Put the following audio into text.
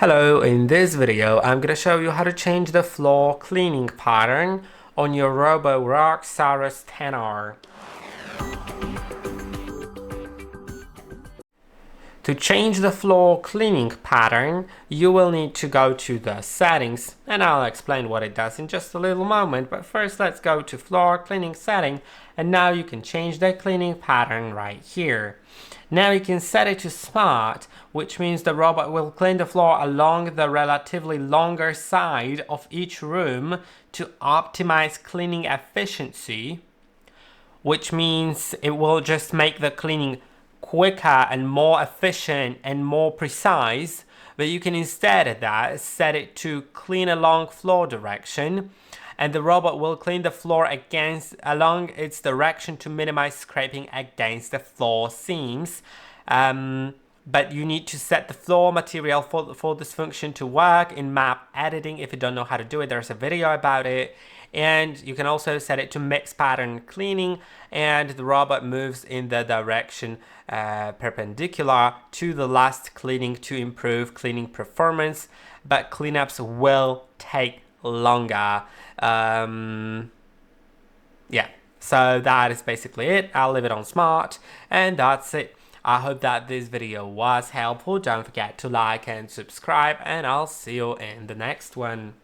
Hello, in this video I'm gonna show you how to change the floor cleaning pattern on your ROBOROCK Saros 10R. To change the floor cleaning pattern, you will need to go to the settings, and I'll explain what it does in just a little moment, but first let's go to floor cleaning setting, and now you can change the cleaning pattern right here. Now you can set it to smart, which means the robot will clean the floor along the relatively longer side of each room to optimize cleaning efficiency, which means it will just make the cleaning quicker and more efficient and more precise. But you can instead of that set it to clean along floor direction, and the robot will clean the floor along its direction to minimize scraping against the floor seams. But you need to set the floor material for this function to work in map editing. If you don't know how to do it, there's a video about it. And you can also set it to mix pattern cleaning, and the robot moves in the direction perpendicular to the last cleaning to improve cleaning performance, but cleanups will take longer. Yeah, so that is basically it. I'll leave it on smart, and that's it. I hope that this video was helpful. Don't forget to like and subscribe, and I'll see you in the next one.